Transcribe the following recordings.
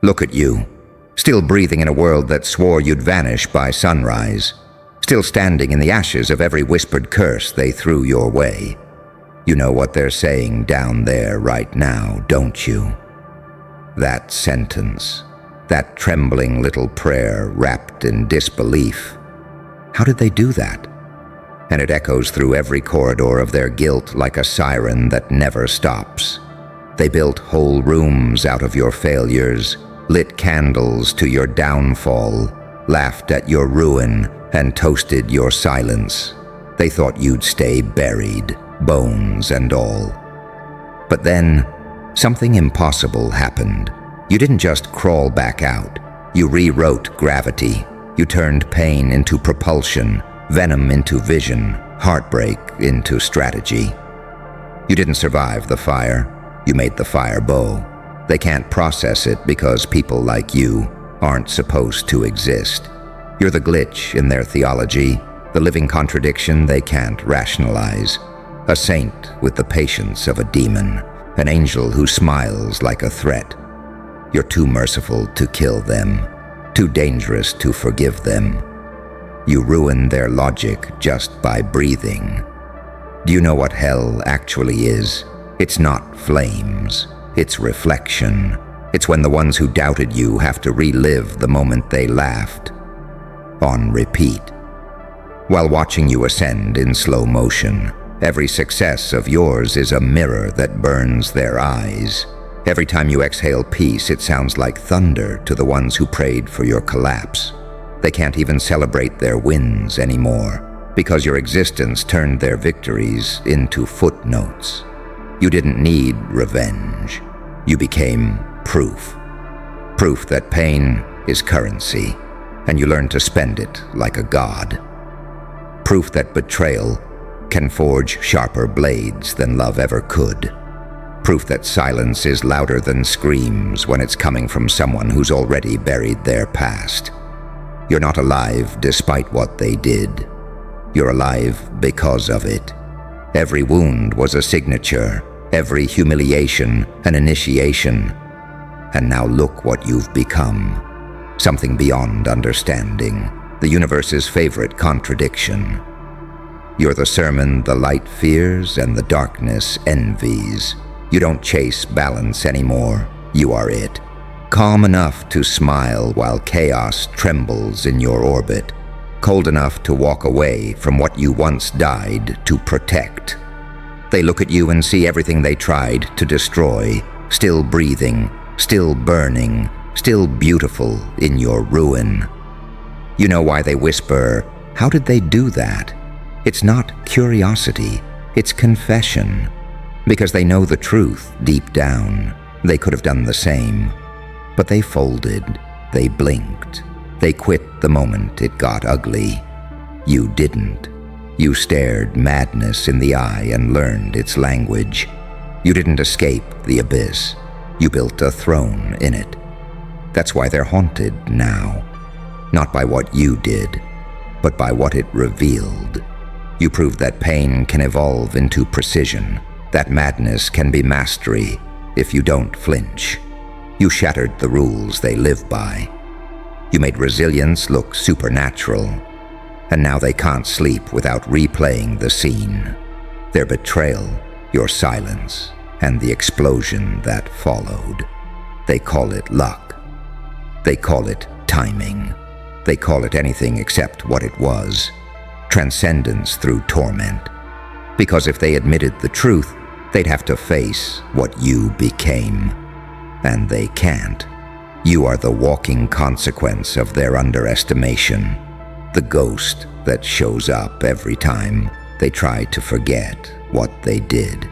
Look at you, still breathing in a world that swore you'd vanish by sunrise, still standing in the ashes of every whispered curse they threw your way. You know what they're saying down there right now, don't you? That sentence, that trembling little prayer wrapped in disbelief. How did they do that? And it echoes through every corridor of their guilt like a siren that never stops. They built whole rooms out of your failures, lit candles to your downfall, laughed at your ruin, and toasted your silence. They thought you'd stay buried, bones and all. But then, something impossible happened. You didn't just crawl back out. You rewrote gravity. You turned pain into propulsion, venom into vision, heartbreak into strategy. You didn't survive the fire. You made the fire bow. They can't process it because people like you aren't supposed to exist. You're the glitch in their theology, the living contradiction they can't rationalize. A saint with the patience of a demon, an angel who smiles like a threat. You're too merciful to kill them, too dangerous to forgive them. You ruin their logic just by breathing. Do you know what hell actually is? It's not flames, it's reflection. It's when the ones who doubted you have to relive the moment they laughed. On repeat. While watching you ascend in slow motion, every success of yours is a mirror that burns their eyes. Every time you exhale peace, it sounds like thunder to the ones who prayed for your collapse. They can't even celebrate their wins anymore, because your existence turned their victories into footnotes. You didn't need revenge. You became proof. Proof that pain is currency, and you learn to spend it like a god. Proof that betrayal can forge sharper blades than love ever could. Proof that silence is louder than screams when it's coming from someone who's already buried their past. You're not alive despite what they did. You're alive because of it. Every wound was a signature, every humiliation an initiation. And now look what you've become. Something beyond understanding, the universe's favorite contradiction. You're the sermon the light fears and the darkness envies. You don't chase balance anymore, you are it. Calm enough to smile while chaos trembles in your orbit. Cold enough to walk away from what you once died to protect. They look at you and see everything they tried to destroy, still breathing, still burning, still beautiful in your ruin. You know why they whisper, "How did they do that?" It's not curiosity, it's confession. Because they know the truth deep down. They could have done the same. But they folded, they blinked, they quit the moment it got ugly. You didn't. You stared madness in the eye and learned its language. You didn't escape the abyss. You built a throne in it. That's why they're haunted now. Not by what you did, but by what it revealed. You proved that pain can evolve into precision, that madness can be mastery if you don't flinch. You shattered the rules they live by. You made resilience look supernatural, and now they can't sleep without replaying the scene. Their betrayal, your silence, and the explosion that followed. They call it luck. They call it timing. They call it anything except what it was. Transcendence through torment. Because if they admitted the truth, they'd have to face what you became. And they can't. You are the walking consequence of their underestimation. The ghost that shows up every time they try to forget what they did.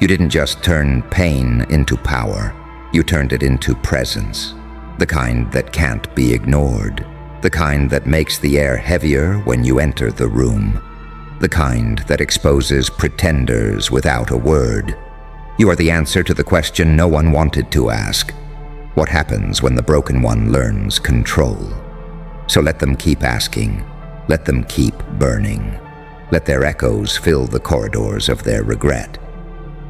You didn't just turn pain into power. You turned it into presence. The kind that can't be ignored. The kind that makes the air heavier when you enter the room. The kind that exposes pretenders without a word. You are the answer to the question no one wanted to ask. What happens when the broken one learns control? So let them keep asking. Let them keep burning. Let their echoes fill the corridors of their regret.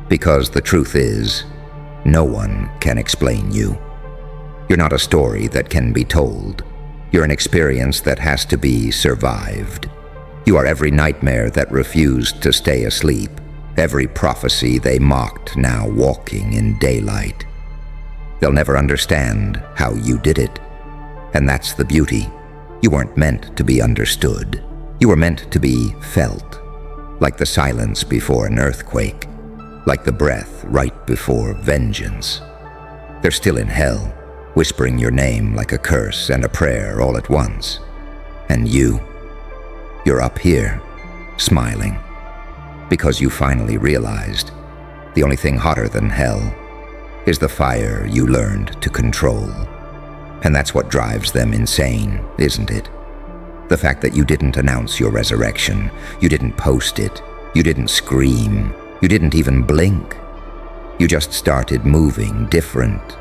Because the truth is, no one can explain you. You're not a story that can be told. You're an experience that has to be survived. You are every nightmare that refused to stay asleep, every prophecy they mocked now walking in daylight. They'll never understand how you did it. And that's the beauty. You weren't meant to be understood. You were meant to be felt, like the silence before an earthquake, like the breath right before vengeance. They're still in hell, whispering your name like a curse and a prayer all at once. And you're up here, smiling, because you finally realized the only thing hotter than hell is the fire you learned to control. And that's what drives them insane, isn't it? The fact that you didn't announce your resurrection, you didn't post it, you didn't scream, you didn't even blink. You just started moving different,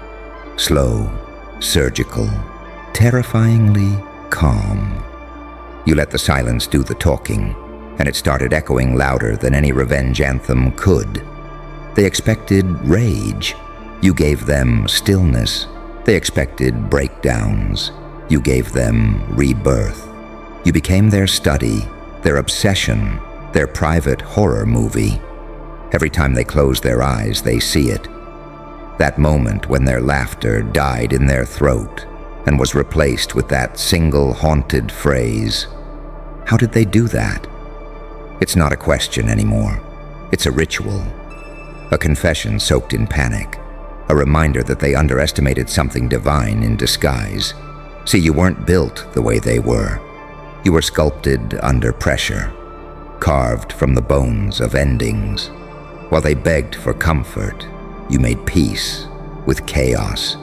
slow, surgical, terrifyingly calm. You let the silence do the talking, and it started echoing louder than any revenge anthem could. They expected rage. You gave them stillness. They expected breakdowns. You gave them rebirth. You became their study, their obsession, their private horror movie. Every time they close their eyes, they see it. That moment when their laughter died in their throat and was replaced with that single haunted phrase. How did they do that? It's not a question anymore. It's a ritual. A confession soaked in panic. A reminder that they underestimated something divine in disguise. See, you weren't built the way they were. You were sculpted under pressure, carved from the bones of endings. While they begged for comfort, you made peace with chaos.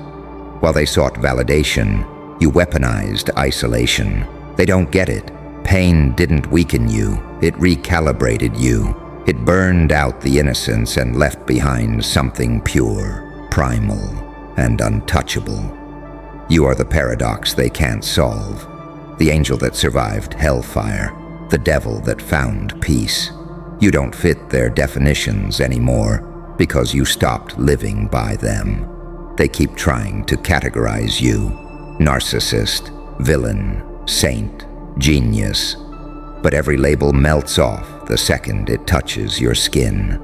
While they sought validation, you weaponized isolation. They don't get it. Pain didn't weaken you. It recalibrated you. It burned out the innocence and left behind something pure, primal, and untouchable. You are the paradox they can't solve. The angel that survived hellfire. The devil that found peace. You don't fit their definitions anymore because you stopped living by them. They keep trying to categorize you. Narcissist, villain, saint, genius. But every label melts off the second it touches your skin.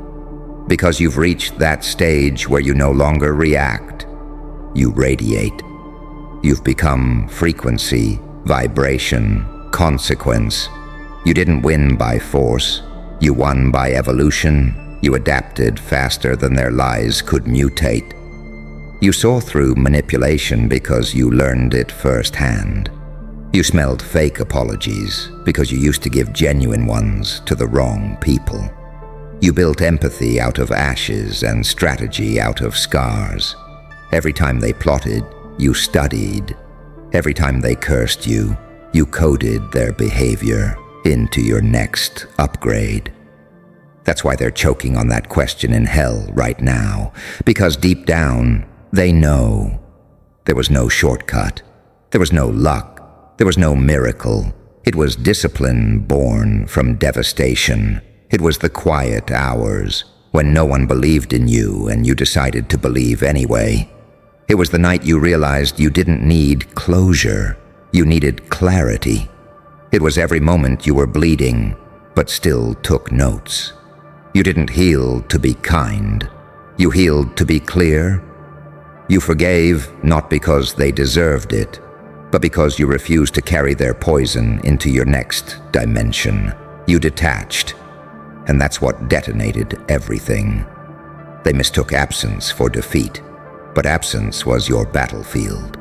Because you've reached that stage where you no longer react, you radiate. You've become frequency, vibration, consequence. You didn't win by force. You won by evolution. You adapted faster than their lies could mutate. You saw through manipulation because you learned it firsthand. You smelled fake apologies because you used to give genuine ones to the wrong people. You built empathy out of ashes and strategy out of scars. Every time they plotted, you studied. Every time they cursed you, you coded their behavior into your next upgrade. That's why they're choking on that question in hell right now, because deep down, they know there was no shortcut. There was no luck. There was no miracle. It was discipline born from devastation. It was the quiet hours when no one believed in you and you decided to believe anyway. It was the night you realized you didn't need closure. You needed clarity. It was every moment you were bleeding, but still took notes. You didn't heal to be kind. You healed to be clear. You forgave not because they deserved it, but because you refused to carry their poison into your next dimension. You detached, and that's what detonated everything. They mistook absence for defeat, but absence was your battlefield.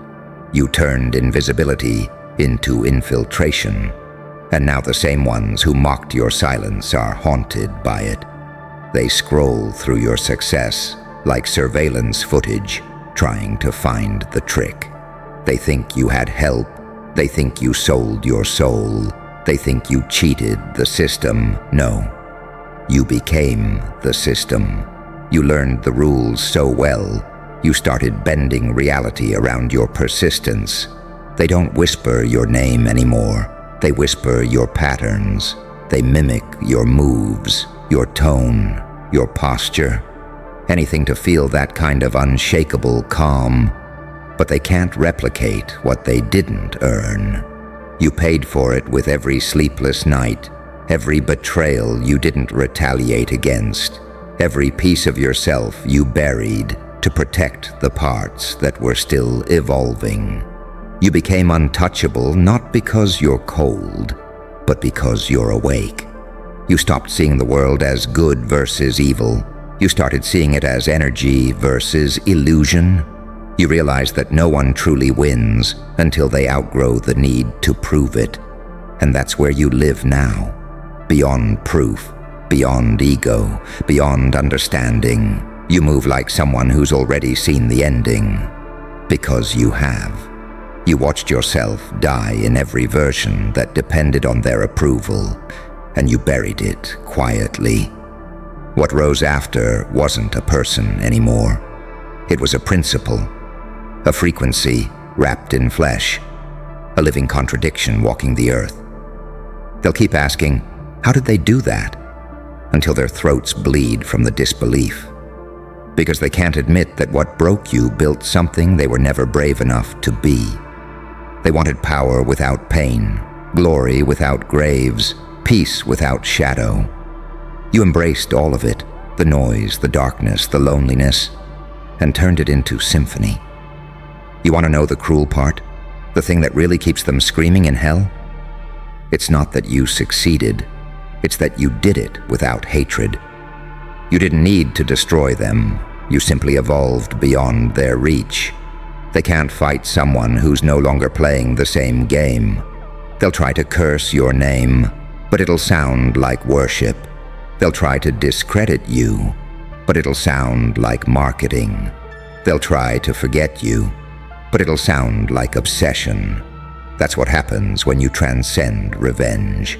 You turned invisibility into infiltration, and now the same ones who mocked your silence are haunted by it. They scroll through your success like surveillance footage, trying to find the trick. They think you had help. They think you sold your soul. They think you cheated the system. No, you became the system. You learned the rules so well, you started bending reality around your persistence. They don't whisper your name anymore. They whisper your patterns. They mimic your moves, your tone, your posture. Anything to feel that kind of unshakable calm. but they can't replicate what they didn't earn. You paid for it with every sleepless night, every betrayal you didn't retaliate against, every piece of yourself you buried to protect the parts that were still evolving. You became untouchable not because you're cold, but because you're awake. You stopped seeing the world as good versus evil. You started seeing it as energy versus illusion. You realized that no one truly wins until they outgrow the need to prove it. And that's where you live now, beyond proof, beyond ego, beyond understanding. You move like someone who's already seen the ending, because you have. You watched yourself die in every version that depended on their approval, and you buried it quietly. What rose after wasn't a person anymore. It was a principle, a frequency wrapped in flesh, a living contradiction walking the earth. They'll keep asking, how did they do that? Until their throats bleed from the disbelief. Because they can't admit that what broke you built something they were never brave enough to be. They wanted power without pain, glory without graves, peace without shadow. You embraced all of it, the noise, the darkness, the loneliness, and turned it into symphony. You want to know the cruel part? The thing that really keeps them screaming in hell? It's not that you succeeded, it's that you did it without hatred. You didn't need to destroy them, you simply evolved beyond their reach. They can't fight someone who's no longer playing the same game. They'll try to curse your name, but it'll sound like worship. They'll try to discredit you, but it'll sound like marketing. They'll try to forget you, but it'll sound like obsession. That's what happens when you transcend revenge.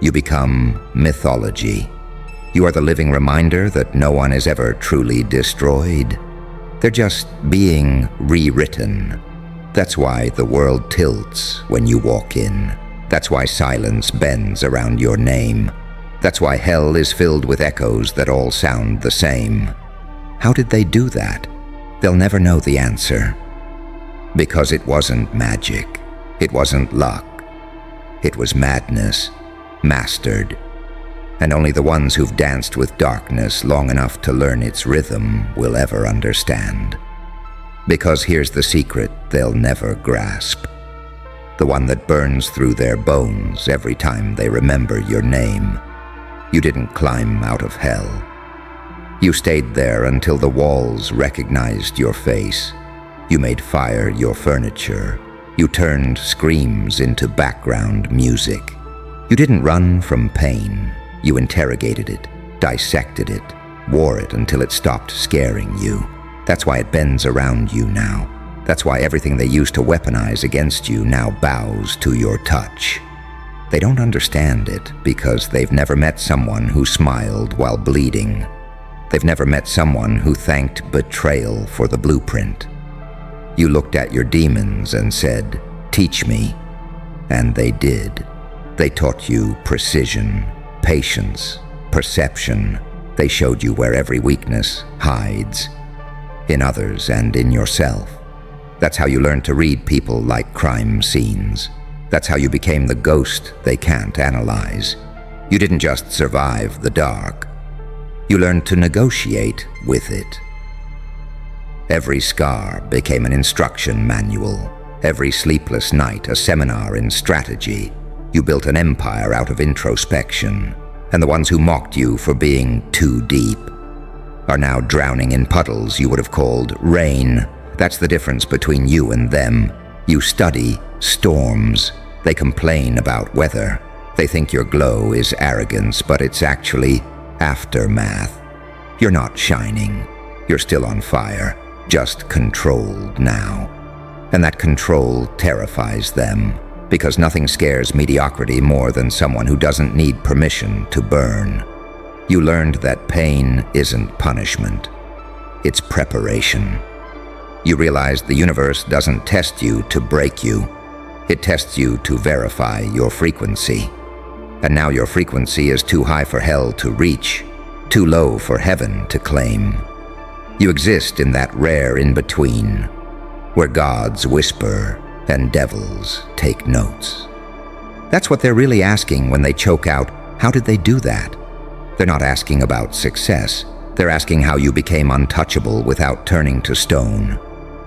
You become mythology. You are the living reminder that no one is ever truly destroyed. They're just being rewritten. That's why the world tilts when you walk in. That's why silence bends around your name. That's why hell is filled with echoes that all sound the same. How did they do that? They'll never know the answer. Because it wasn't magic. It wasn't luck. It was madness, mastered. And only the ones who've danced with darkness long enough to learn its rhythm will ever understand. Because here's the secret they'll never grasp. The one that burns through their bones every time they remember your name. You didn't climb out of hell. You stayed there until the walls recognized your face. You made fire your furniture. You turned screams into background music. You didn't run from pain. You interrogated it, dissected it, wore it until it stopped scaring you. That's why it bends around you now. That's why everything they used to weaponize against you now bows to your touch. They don't understand it because they've never met someone who smiled while bleeding. They've never met someone who thanked betrayal for the blueprint. You looked at your demons and said, "Teach me." And they did. They taught you precision, patience, perception. They showed you where every weakness hides, in others and in yourself. That's how you learned to read people like crime scenes. That's how you became the ghost they can't analyze. You didn't just survive the dark. You learned to negotiate with it. Every scar became an instruction manual. Every sleepless night a seminar in strategy. You built an empire out of introspection, and the ones who mocked you for being too deep are now drowning in puddles you would have called rain. That's the difference between you and them. You study storms. They complain about weather. They think your glow is arrogance, but it's actually aftermath. You're not shining. You're still on fire, just controlled now. And that control terrifies them, because nothing scares mediocrity more than someone who doesn't need permission to burn. You learned that pain isn't punishment. It's preparation. You realized the universe doesn't test you to break you. It tests you to verify your frequency. And now your frequency is too high for hell to reach, too low for heaven to claim. You exist in that rare in-between, where gods whisper and devils take notes. That's what they're really asking when they choke out, how did they do that? They're not asking about success. They're asking how you became untouchable without turning to stone.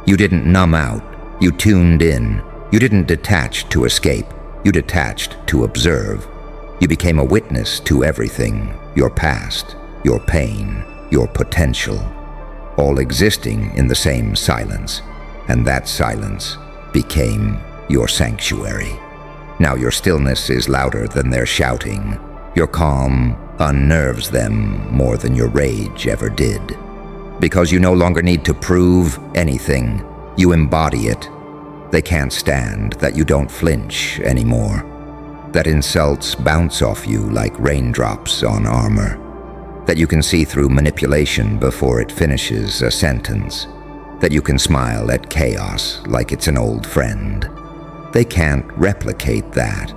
You didn't numb out. You tuned in. You didn't detach to escape. You detached to observe. You became a witness to everything, your past, your pain, your potential, all existing in the same silence. And that silence became your sanctuary. Now your stillness is louder than their shouting. Your calm unnerves them more than your rage ever did. Because you no longer need to prove anything. You embody it. They can't stand that you don't flinch anymore. That insults bounce off you like raindrops on armor. That you can see through manipulation before it finishes a sentence. That you can smile at chaos like it's an old friend. They can't replicate that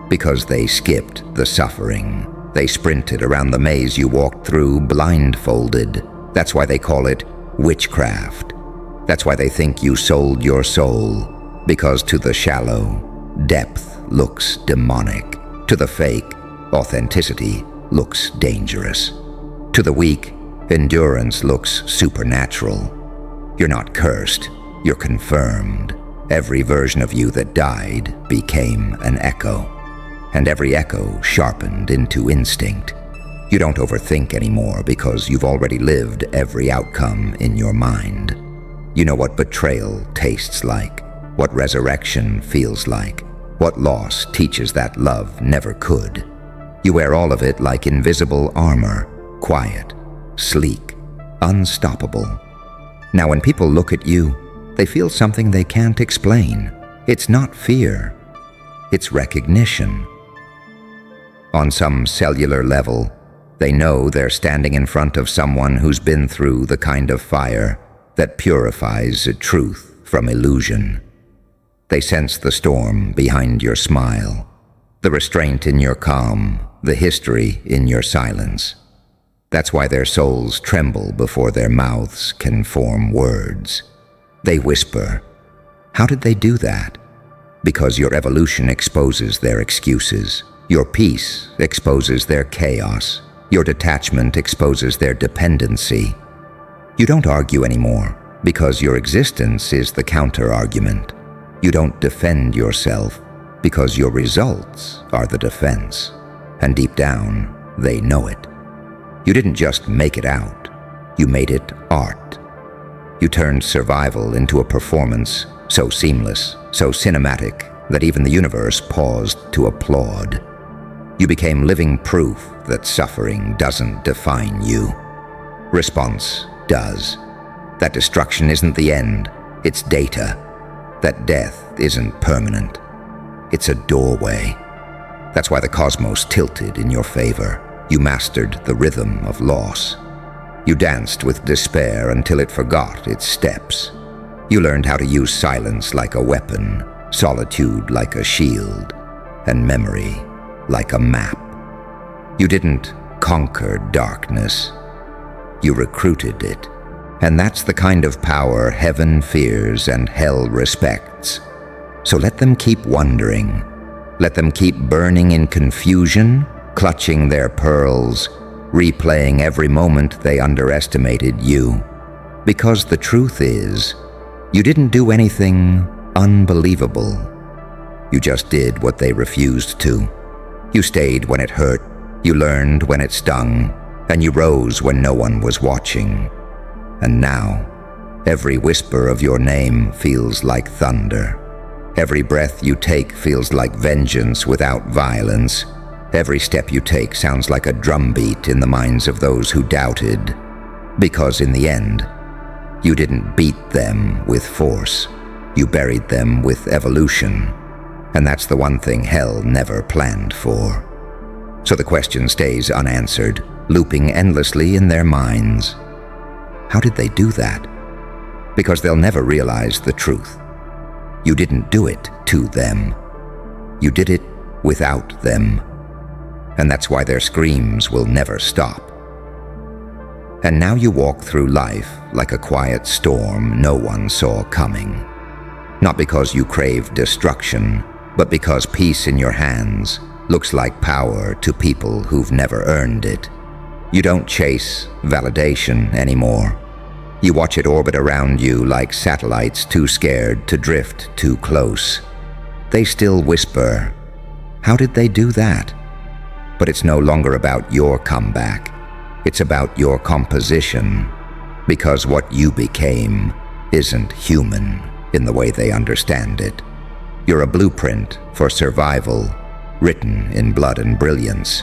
because they skipped the suffering. They sprinted around the maze you walked through blindfolded. That's why they call it witchcraft. That's why they think you sold your soul. Because to the shallow, depth looks demonic. To the fake, authenticity looks dangerous. To the weak, endurance looks supernatural. You're not cursed, you're confirmed. Every version of you that died became an echo. And every echo sharpened into instinct. You don't overthink anymore because you've already lived every outcome in your mind. You know what betrayal tastes like, what resurrection feels like, what loss teaches that love never could. You wear all of it like invisible armor, quiet, sleek, unstoppable. Now when people look at you, they feel something they can't explain. It's not fear, it's recognition. On some cellular level, they know they're standing in front of someone who's been through the kind of fire that purifies truth from illusion. They sense the storm behind your smile, the restraint in your calm, the history in your silence. That's why their souls tremble before their mouths can form words. They whisper. How did they do that? Because your evolution exposes their excuses. Your peace exposes their chaos. Your detachment exposes their dependency. You don't argue anymore because your existence is the counter-argument. You don't defend yourself because your results are the defense. And deep down, they know it. You didn't just make it out. You made it art. You turned survival into a performance so seamless, so cinematic, that even the universe paused to applaud. You became living proof that suffering doesn't define you. Response does. That destruction isn't the end, it's data. That death isn't permanent, it's a doorway. That's why the cosmos tilted in your favor. You mastered the rhythm of loss. You danced with despair until it forgot its steps. You learned how to use silence like a weapon, solitude like a shield, and memory like a map. You didn't conquer darkness. You recruited it. And that's the kind of power heaven fears and hell respects. So let them keep wondering. Let them keep burning in confusion, clutching their pearls, replaying every moment they underestimated you. Because the truth is, you didn't do anything unbelievable. You just did what they refused to. You stayed when it hurt, you learned when it stung, and you rose when no one was watching. And now, every whisper of your name feels like thunder. Every breath you take feels like vengeance without violence. Every step you take sounds like a drumbeat in the minds of those who doubted. Because in the end, you didn't beat them with force. You buried them with evolution. And that's the one thing hell never planned for. So the question stays unanswered, looping endlessly in their minds. How did they do that? Because they'll never realize the truth. You didn't do it to them. You did it without them. And that's why their screams will never stop. And now you walk through life like a quiet storm no one saw coming. Not because you crave destruction, but because peace in your hands looks like power to people who've never earned it. You don't chase validation anymore. You watch it orbit around you like satellites too scared to drift too close. They still whisper, "How did they do that?" But it's no longer about your comeback. It's about your composition, because what you became isn't human in the way they understand it. You're a blueprint for survival, written in blood and brilliance.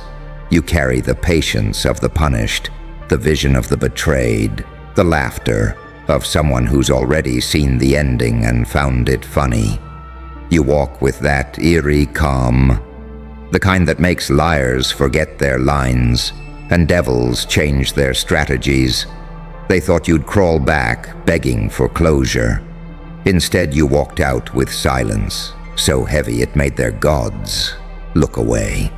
You carry the patience of the punished, the vision of the betrayed, the laughter of someone who's already seen the ending and found it funny. You walk with that eerie calm, the kind that makes liars forget their lines and devils change their strategies. They thought you'd crawl back, begging for closure. Instead, you walked out with silence, so heavy it made their gods look away.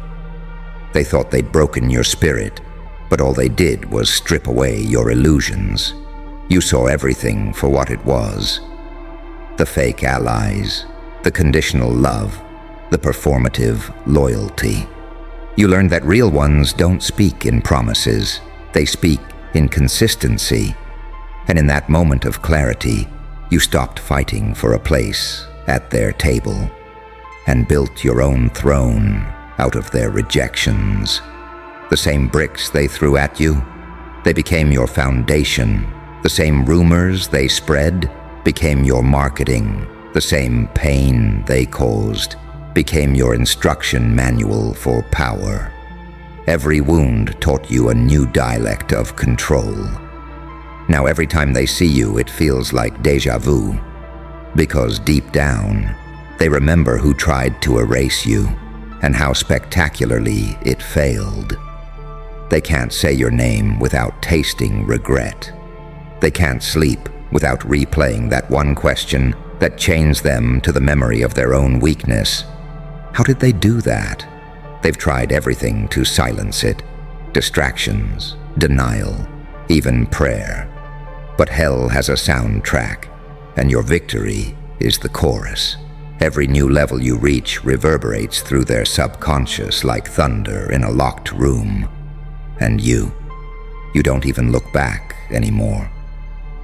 They thought they'd broken your spirit, but all they did was strip away your illusions. You saw everything for what it was. The fake allies, the conditional love, the performative loyalty. You learned that real ones don't speak in promises, they speak in consistency. And in that moment of clarity, you stopped fighting for a place at their table and built your own throne out of their rejections. The same bricks they threw at you, they became your foundation. The same rumors they spread became your marketing. The same pain they caused became your instruction manual for power. Every wound taught you a new dialect of control. Now every time they see you, it feels like déjà vu, because deep down, they remember who tried to erase you and how spectacularly it failed. They can't say your name without tasting regret. They can't sleep without replaying that one question that chains them to the memory of their own weakness. How did they do that? They've tried everything to silence it. Distractions, denial, even prayer. But hell has a soundtrack, and your victory is the chorus. Every new level you reach reverberates through their subconscious like thunder in a locked room. And you don't even look back anymore.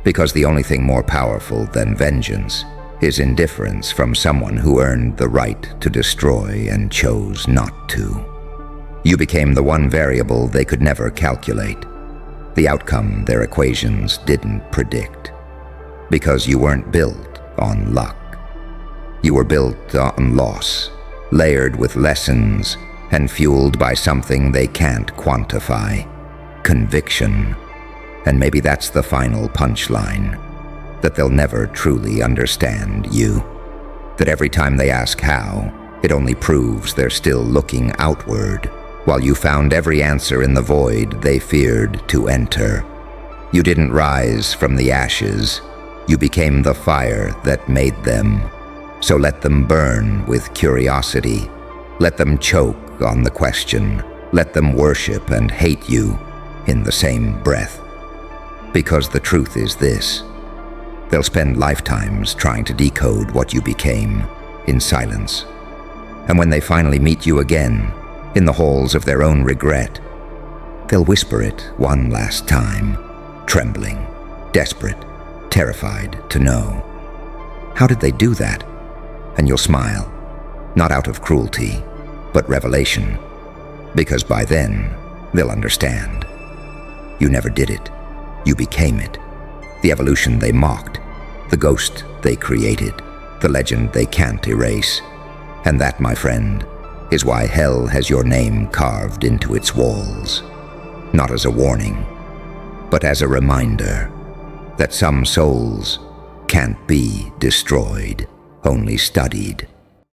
Because the only thing more powerful than vengeance is indifference from someone who earned the right to destroy and chose not to. You became the one variable they could never calculate, the outcome their equations didn't predict. Because you weren't built on luck. You were built on loss, layered with lessons and fueled by something they can't quantify, conviction. And maybe that's the final punchline, that they'll never truly understand you. That every time they ask how, it only proves they're still looking outward, while you found every answer in the void they feared to enter. You didn't rise from the ashes, you became the fire that made them. So let them burn with curiosity. Let them choke on the question. Let them worship and hate you in the same breath. Because the truth is this: they'll spend lifetimes trying to decode what you became in silence. And when they finally meet you again, in the halls of their own regret, they'll whisper it one last time, trembling, desperate, terrified to know. How did they do that? And you'll smile, not out of cruelty, but revelation. Because by then, they'll understand. You never did it. You became it. The evolution they mocked, the ghost they created, the legend they can't erase. And that, my friend, is why hell has your name carved into its walls. Not as a warning, but as a reminder that some souls can't be destroyed, only studied.